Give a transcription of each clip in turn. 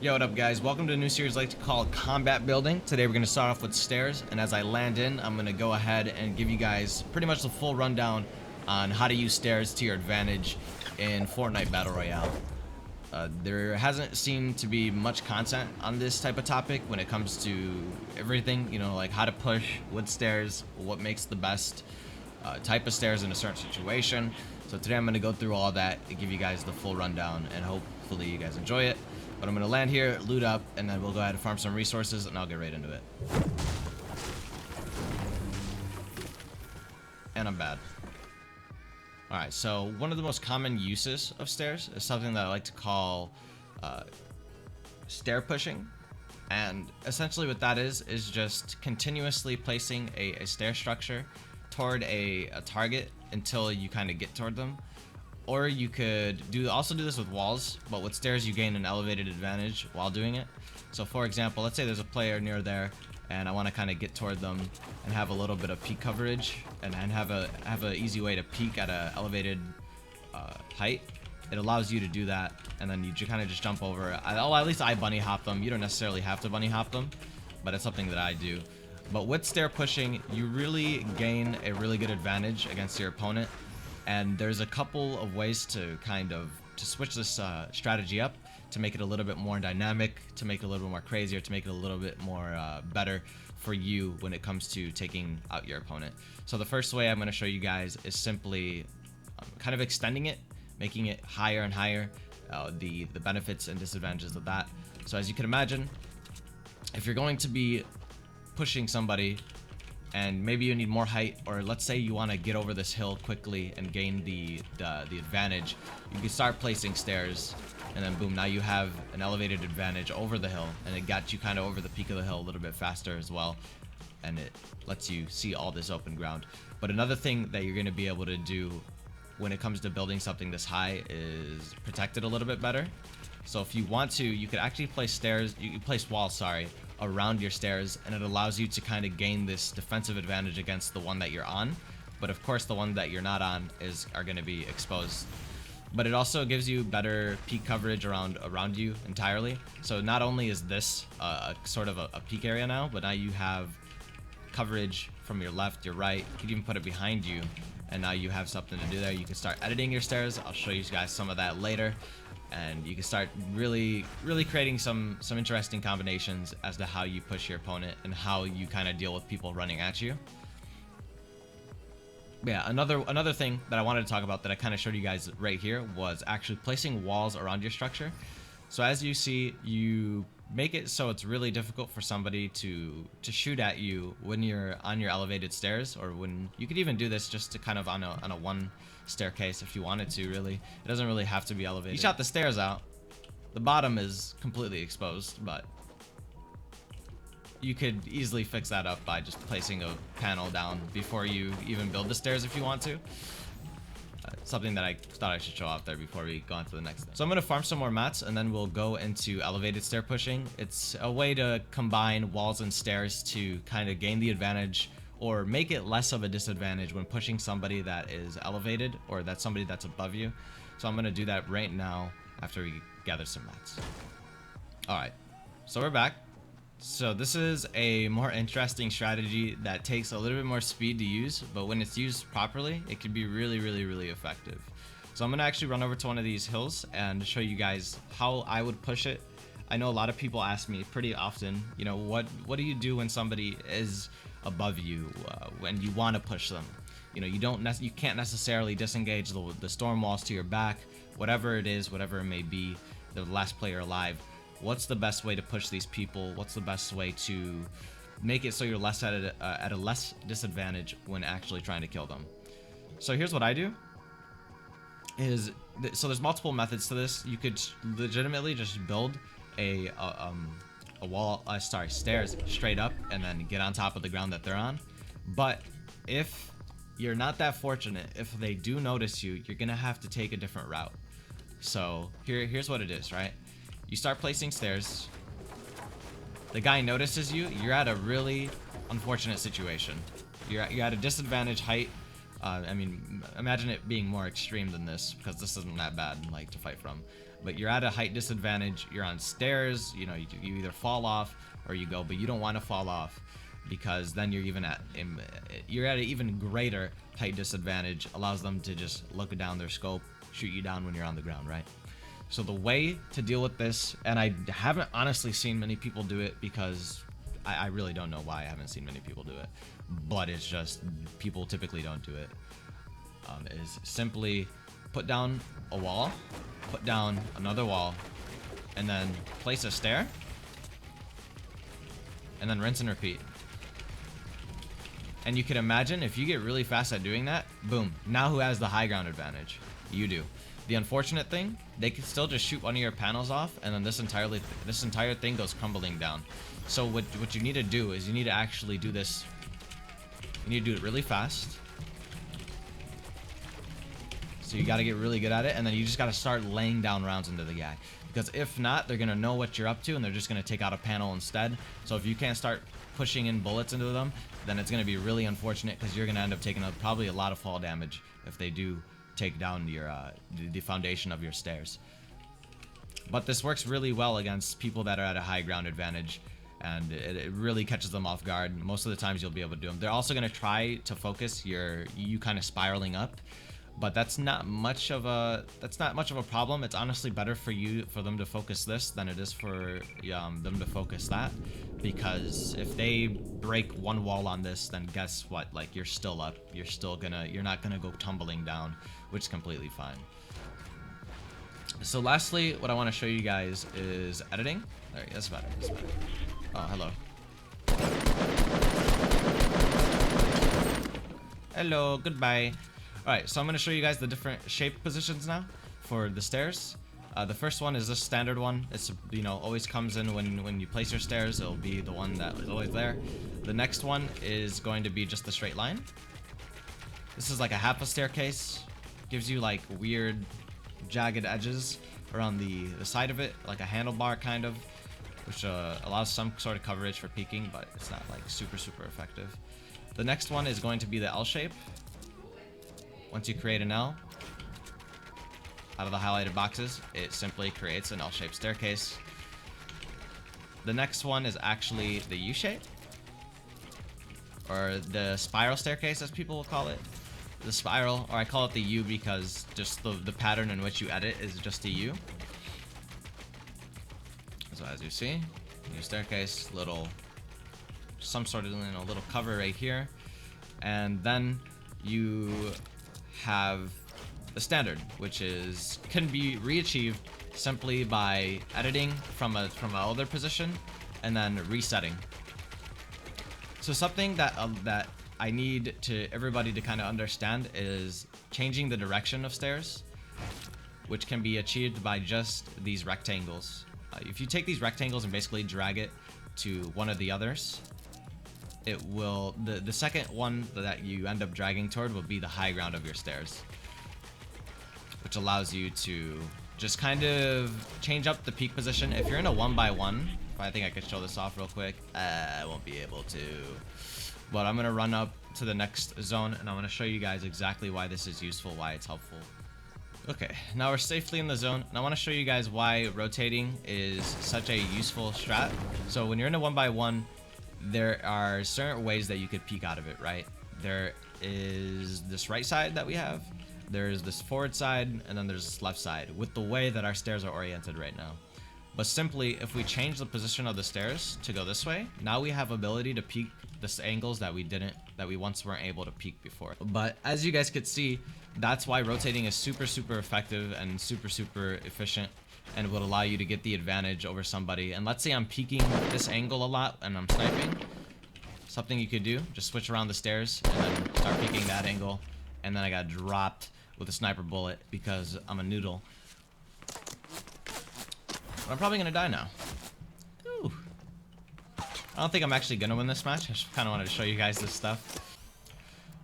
Yo, what up guys? Welcome to a new series I like to call Combat Building. Today we're going to start off with stairs, and as I land in, I'm going to go ahead and give you guys pretty much the full rundown on how to use stairs to your advantage in Fortnite Battle Royale. There hasn't seemed to be much content on this type of topic when it comes to everything, you know, like how to push with stairs, what makes the best type of stairs in a certain situation. So today I'm going to go through all that and give you guys the full rundown, and hopefully you guys enjoy it. But I'm going to land here, loot up, and then we'll go ahead and farm some resources, and I'll get right into it. And I'm bad. Alright, so one of the most common uses of stairs is something that I like to call stair pushing. And essentially what that is just continuously placing a stair structure toward a target until you kind of get toward them. Or you could also do this with walls, but with stairs you gain an elevated advantage while doing it. So for example, let's say there's a player near there and I want to kind of get toward them and have a little bit of peek coverage and have a easy way to peek at a elevated height. It allows you to do that, and then you kind of just jump over. At least I bunny hop them. You don't necessarily have to bunny hop them, but it's something that I do. But with stair pushing, you really gain a really good advantage against your opponent. And there's a couple of ways to switch this strategy up to make it a little bit more dynamic, to make it a little bit more crazier, to make it a little bit more better for you when it comes to taking out your opponent. So the first way I'm going to show you guys is simply kind of extending it, making it higher and higher, the benefits and disadvantages of that. So as you can imagine, if you're going to be pushing somebody and maybe you need more height, or let's say you want to get over this hill quickly and gain the advantage, you can start placing stairs, and then boom, now you have an elevated advantage over the hill, and it got you kind of over the peak of the hill a little bit faster as well, and it lets you see all this open ground. But another thing that you're going to be able to do when it comes to building something this high is protect it a little bit better. So if you want to, you could actually place stairs, you place walls, sorry, around your stairs, and it allows you to kind of gain this defensive advantage against the one that you're on. But of course the one that you're not on are going to be exposed. But it also gives you better peak coverage around you entirely. So not only is this sort of a peak area now, but now you have coverage from your left, your right. You could even put it behind you, and now you have something to do there. You can start editing your stairs. I'll show you guys some of that later. And you can start really creating some interesting combinations as to how you push your opponent and how you kind of deal with people running at you. Yeah, another thing that I wanted to talk about that I kind of showed you guys right here was actually placing walls around your structure. So as you see, you make it so it's really difficult for somebody to shoot at you when you're on your elevated stairs, or when you could even do this just to kind of on a one staircase if you wanted to. Really, it doesn't really have to be elevated. You shot the stairs out, the bottom is completely exposed, but you could easily fix that up by just placing a panel down before you even build the stairs if you want to. Something that I thought I should show off there before we go on to the next thing. So I'm going to farm some more mats, and then we'll go into elevated stair pushing. It's a way to combine walls and stairs to kind of gain the advantage or make it less of a disadvantage when pushing somebody that is elevated, or that's somebody that's above you. So I'm going to do that right now after we gather some mats. Alright, so we're back. So this is a more interesting strategy that takes a little bit more speed to use, but when it's used properly, it can be really effective. So I'm going to actually run over to one of these hills and show you guys how I would push it. I know a lot of people ask me pretty often, you know, what do you do when somebody is above you when you want to push them? You know, you can't necessarily disengage the storm walls to your back, whatever it is, whatever it may be, the last player alive. What's the best way to push these people? What's the best way to make it so you're less at a less disadvantage when actually trying to kill them? So here's what I do. So there's multiple methods to this. You could legitimately just build a stairs straight up and then get on top of the ground that they're on. But if you're not that fortunate, if they do notice you, you're gonna have to take a different route. So here's what it is, right? You start placing stairs, the guy notices you, you're at a really unfortunate situation. You're at a disadvantage height. I mean, imagine it being more extreme than this, because this isn't that bad, like, to fight from. but you're at a height disadvantage. You're on stairs, you know, you either fall off or you go, but you don't want to fall off, because then you're at an even greater height disadvantage. Allows them to just look down their scope, shoot you down when you're on the ground, right? So the way to deal with this, and I haven't honestly seen many people do it, because I really don't know why I haven't seen many people do it, but it's just people typically don't do it, is simply put down a wall, put down another wall, and then place a stair, and then rinse and repeat. And you can imagine if you get really fast at doing that, boom, now who has the high ground advantage? You do. The unfortunate thing, they can still just shoot one of your panels off, and then this entire thing goes crumbling down. So what you need to do is you need to actually do this. You need to do it really fast. So you got to get really good at it, and then you just got to start laying down rounds into the guy. Because if not, they're going to know what you're up to, and they're just going to take out a panel instead. So if you can't start pushing in bullets into them, then it's going to be really unfortunate, because you're going to end up taking probably a lot of fall damage if they do take down your the foundation of your stairs. But this works really well against people that are at a high ground advantage, and it really catches them off guard. Most of the times you'll be able to do them. They're also going to try to focus you kind of spiraling up, but that's not much of a problem. It's honestly better for them to focus this than it is for them to focus that, because if they break one wall on this, then guess what? Like, you're still up. You're not gonna go tumbling down, which is completely fine. So lastly, what I want to show you guys is editing. There, that's better. That's better. Oh, hello. Hello, goodbye. Alright, so I'm going to show you guys the different shape positions now for the stairs. The first one is this standard one. It's, you know, always comes in when you place your stairs. It'll be the one that is always there. The next one is going to be just the straight line. This is like a half a staircase. Gives you like weird jagged edges around the side of it, like a handlebar kind of, which allows some sort of coverage for peeking, but it's not like super effective. The next one is going to be the L shape. Once you create an L out of the highlighted boxes, it simply creates an L-shaped staircase. The next one is actually the U shape, or the spiral staircase, as people will call it. The spiral, or I call it the U because just the pattern in which you edit is just a U. So as you see, new staircase, some sort of little cover right here, and then you have the standard, which can be re-achieved simply by editing from another position and then resetting. So something that I need everybody to kind of understand is changing the direction of stairs, which can be achieved by just these rectangles. If you take these rectangles and basically drag it to one of the others, it will, the second one that you end up dragging toward will be the high ground of your stairs, which allows you to just kind of change up the peak position. If you're in a 1x1, I think I could show this off real quick. I won't be able to, but I'm gonna run up to the next zone and I'm gonna show you guys exactly why this is useful, why it's helpful. Okay, now we're safely in the zone, and I want to show you guys why rotating is such a useful strat. So when you're in a 1x1, there are certain ways that you could peek out of it, right? There is this right side that we have, there's this forward side, and then there's this left side, with the way that our stairs are oriented right now. But simply, if we change the position of the stairs to go this way, now we have ability to peek the angles that we once weren't able to peek before. But as you guys could see, that's why rotating is super effective and super efficient, and would allow you to get the advantage over somebody. And let's say I'm peeking this angle a lot and I'm sniping. Something you could do, just switch around the stairs and then start peeking that angle, and then I got dropped with a sniper bullet because I'm a noodle. But I'm probably gonna die now. Ooh. I don't think I'm actually gonna win this match. I just kind of wanted to show you guys this stuff.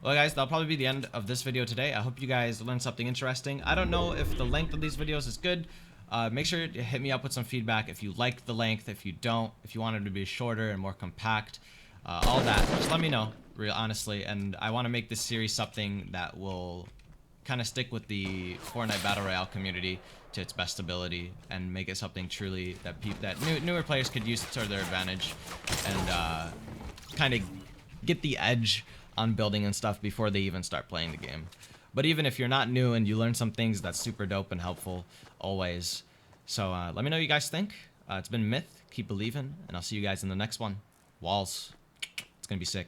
Well guys, that'll probably be the end of this video today. I hope you guys learned something interesting. I don't know if the length of these videos is good. Make sure to hit me up with some feedback if you like the length, if you don't, if you want it to be shorter and more compact, all that. Just let me know, real honestly, and I want to make this series something that will kind of stick with the Fortnite Battle Royale community to its best ability and make it something truly that newer players could use to their advantage, and kind of get the edge on building and stuff before they even start playing the game. But even if you're not new and you learn some things, that's super dope and helpful always. So let me know what you guys think. It's been Myth. Keep believing, and I'll see you guys in the next one. Walls. It's gonna be sick.